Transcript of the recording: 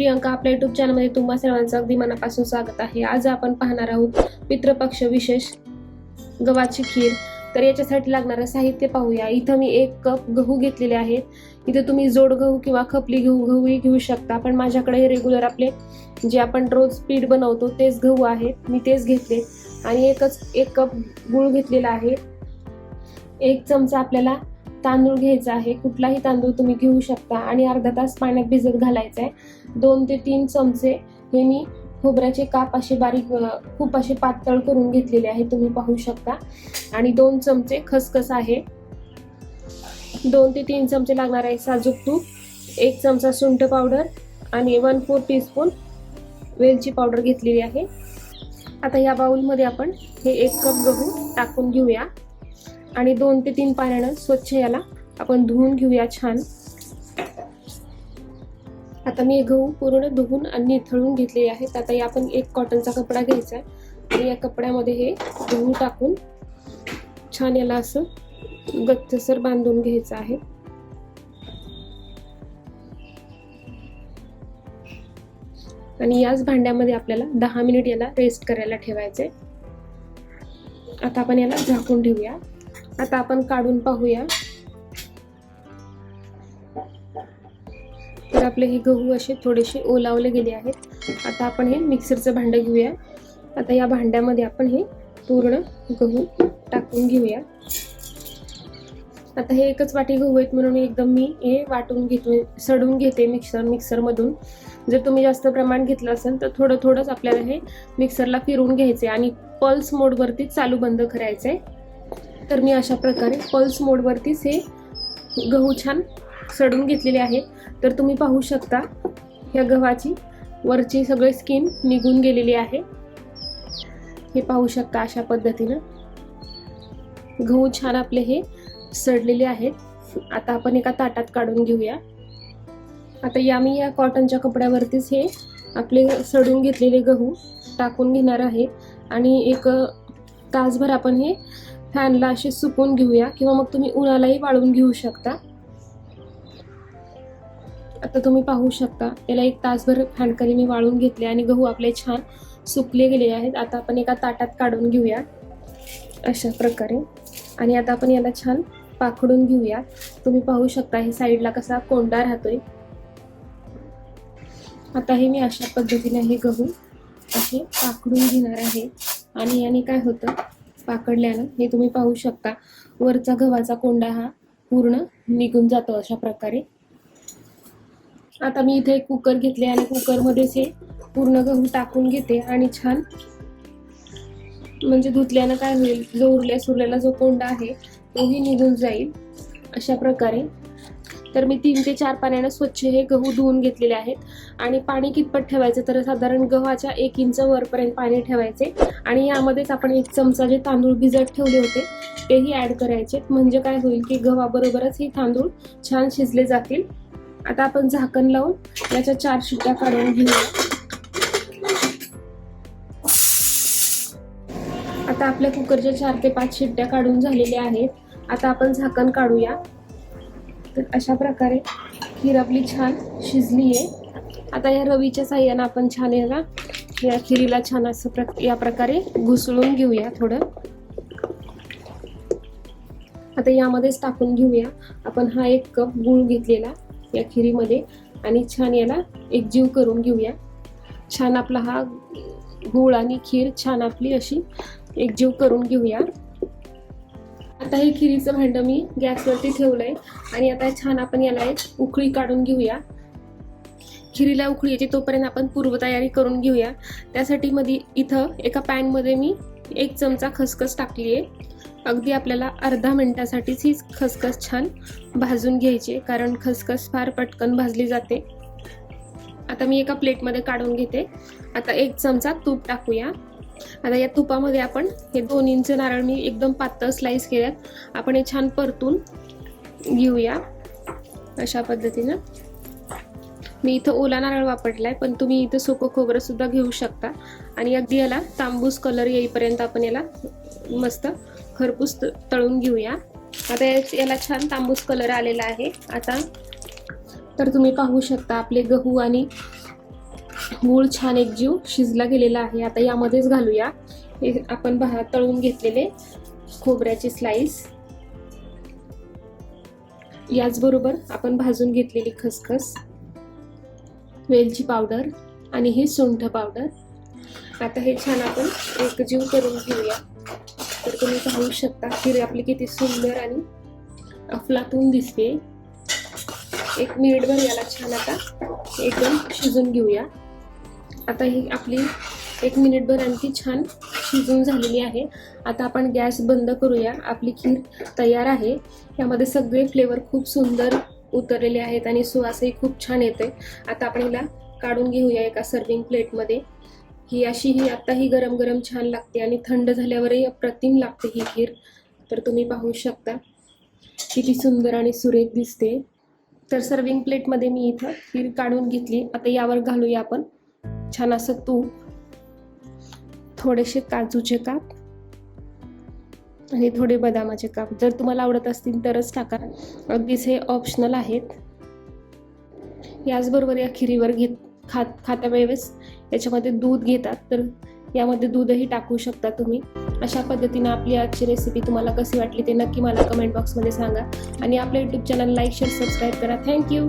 प्रियंका, आपल्या युट्यूब चॅनलमध्ये तुम्हा सर्वांचं अगदी मनापासून स्वागत आहे। आज आपण पाहणार आहोत पितृपक्ष विशेष गव्हाची खीर। तर याच्यासाठी लागणारं साहित्य पाहूया। इथं मी 1 कप गहू घेतलेले आहेत। इथे तुम्ही जोड गहू किंवा खपली गहूही घेऊ शकता, पण माझ्याकडे रेग्युलर आपले जे आपण रोज पीठ बनवतो तेच गहू आहेत, मी तेच घेतले। आणि 1 कप गूळ घेतलेला आहे। 1 चमचा आपल्याला तांदूळ घ्यायचा आहे, कुठलाही तांदूळ तुम्ही घेऊ शकता, आणि अर्धा तास पाण्यात भिजत घालायचा आहे। 2 ते 3 चमचे हे मी खोबऱ्याचे काप असे बारीक खूप असे पातळ करून घेतलेले आहे, तुम्ही पाहू शकता। आणि 2 चमचे खसखस आहे। 2 ते 3 चमचे लागणार आहे साजूक तूप, 1 चमचा सुंठ पावडर आणि 1/4 टीस्पून वेलची पावडर घेतलेली आहे। आता या बाउलमध्ये आपण हे 1 कप गहू टाकून घेऊया आणि 2 ते 3 पाण्याने स्वच्छ याला आपण धुवून घेऊया छान। आता मी गहू पूर्ण धुवून आणि निथळून घेतलेले आहेत। आता या आपण 1 कॉटनचा कपडा घ्यायचा आणि या कपड्यामध्ये हे गहू टाकून छान याला असं गच्चसर बांधून घ्यायचं आहे। आणि याच भांड्यामध्ये आपल्याला 10 मिनिट याला रेस्ट करायला ठेवायचे। आता आपण याला झाकून ठेवूया। आता आपण काढून पाहूया। तर आपले हे गहू असे थोडेसे ओलावले गेले आहेत। आता आपण हे मिक्सरचं भांडं घेऊया। आता या भांड्यामध्ये आपण हे पूर्ण गहू टाकून घेऊया। आता हे 1च वाटी गहू आहेत म्हणून एकदम मी हे वाटून घेतो, सडून घेते मिक्सरमधून। जर तुम्ही जास्त प्रमाण घेतलं असेल तर थोडं थोडंच आपल्याला हे मिक्सरला फिरवून घ्यायचे आणि पल्स मोडवरती चालू बंद करायचे। तर मी अशा प्रकारे पल्स मोडवरतीच हे गहू छान सडून घेतलेले आहेत। तर तुम्ही पाहू शकता या गव्हाची वरची सगळी स्किन निघून गेलेली आहे, हे पाहू शकता। अशा पद्धतीनं गहू छान आपले हे सडलेले आहेत। आता आपण एका ताटात काढून घेऊया। आता या कॉटनच्या कपड्यावरतीच हे आपले सडून घेतलेले गहू टाकून घेणार आहे आणि 1 तासभर आपण हे फॅनला असे सुकून घेऊया, किंवा मग तुम्ही उन्हालाही वाळून घेऊ शकता। आता तुम्ही पाहू शकता याला 1 तासभर फॅनखाली मी वाळून घेतले आणि गहू आपले छान सुकले गेले आहेत। आता आपण एका ताटात काढून घेऊया अशा प्रकारे, आणि आता आपण याला छान पाखडून घेऊया। तुम्ही पाहू शकता हे साईडला कसा कोंडा राहतोय। आता हे मी अशा पद्धतीने हे गहू असे पाखडून घेणार आहे आणि याने काय होतं, पाकडल्यानं हे तुम्ही पाहू शकता वरचा गव्हाचा कोंडा हा पूर्ण निघून जातो अशा प्रकारे। आता मी इथे 1 कुकर घेतले आणि कुकरमध्येच हे पूर्ण गहू टाकून घेते आणि छान म्हणजे धुतल्यानं काय होईल, जो सुरलेला जो कोंडा आहे तोही निघून जाईल अशा प्रकारे। तर मी 3 ते 4 पाण्याने स्वच्छ हे गहू धुवून घेतलेले आहेत। आणि पाणी कितपत ठेवायचं, तर साधारण गव्हाच्या 1 इंच वरपर्यंत पाणी ठेवायचे आणि यामध्येच आपण 1 चमचा जे तांदूळ भिजत ठेवले होते तेही ऍड करायचे, म्हणजे काय होईल की गव्हाबरोबरच हे तांदूळ छान शिजले जातील। आता आपण झाकण लावून याच्या 4 शिट्ट्या काढून घेऊया। आता आपल्या कुकरच्या 4 ते 5 शिट्ट्या काढून झालेल्या आहेत। आता आपण झाकण काढूया। तर अशा प्रकारे खीर आपली छान शिजली आहे। आता या रवीच्या साह्याने आपण छान या खिरीला छान असं या प्रकारे घुसळून घेऊया थोडं। आता यामध्येच टाकून घेऊया आपण हा 1 कप गूळ घेतलेला या खिरीमध्ये आणि छान याला एकजीव करून घेऊया। छान आपला हा गूळ आणि खीर छान आपली अशी एकजीव करून घेऊया। आता हे खिरीचं भांडं मी गॅसवरती ठेवलंय आणि आता छान आपण याला 1 उकळी काढून घेऊया। खिरीला उकळी येते तोपर्यंत आपण पूर्वतयारी करून घेऊया। त्यासाठी इथं एका पॅन मध्ये मी 1 चमचा खसखस टाकली आहे। अगदी आपल्याला अर्धा मिनिटासाठीच ही खसखस छान भाजून घ्यायची, कारण खसखस फार पटकन भाजली जाते। आता मी एका प्लेटमध्ये काढून घेते। आता 1 चमचा तूप टाकूया। आता या तुपामध्ये आपण हे 2 इंच नारळ मी एकदम पातळ स्लाइस केल्यात, आपण हे छान परतून घेऊया अशा पद्धतीनं। मी इथं ओला नारळ वापरलाय, पण तुम्ही इथं सुकं खोबरं सुद्धा घेऊ शकता। आणि अगदी याला तांबूस कलर येईपर्यंत आपण याला मस्त खरपूस तळून घेऊया। आता याला छान तांबूस कलर आलेला आहे। आता तर तुम्ही पाहू शकता आपले गहू आणि गूळ छान एकजीव शिजला गेलेला आहे. आता यामध्येच घालूया हे आपण तळून घेतलेले खोबऱ्याचे स्लाइस, याचबरोबर आपण भाजून घेतलेली खसखस, वेलची पावडर आणि ही सुंठ पावडर. आता हे छान आपण एकजीव करून घेऊया. तर तुम्ही पाहू शकता खीर आपली किती सुंदर आणि अफलातून दिसते. 1 मिनिटभर याला छान आता एकदम शिजून घेऊया. आता ही आपली 1 मिनिटभर आणखी छान शिजून झालेली आहे. आता आपण गॅस बंद करूया. आपली खीर तयार आहे. यामध्ये सगळे फ्लेवर खूप सुंदर उतरलेले आहेत आणि सुवासही खूप छान येते. आता आपण हिला काढून घेऊया एका सर्विंग प्लेटमध्ये. ही आता ही गरम गरम छान लागते आणि थंड झाल्यावरही अप्रतिम लागते ही खीर. तर तुम्ही पाहू शकता किती सुंदर आणि सुरेख दिसते. तर सर्विंग प्लेटमध्ये मी इथं खीर काढून घेतली. आता यावर घालूया आपण छान असं तूप, थोडेसे काजूचे काप आणि थोडे बदामाचे काप. जर तुम्हाला आवडत असतील तरच टाका, अगदीच हे ऑप्शनल आहेत. याचबरोबर या खिरीवर खाता वेळेस याच्यामध्ये दूध घेतात, तर यामध्ये दूधही टाकू शकता तुम्ही. अशा पद्धतीने आपली आजची रेसिपी तुम्हाला कशी वाटली ते नक्की मला कमेंट बॉक्समध्ये सांगा आणि आपल्या YouTube channel like, share, subscribe करा. थँक्यू.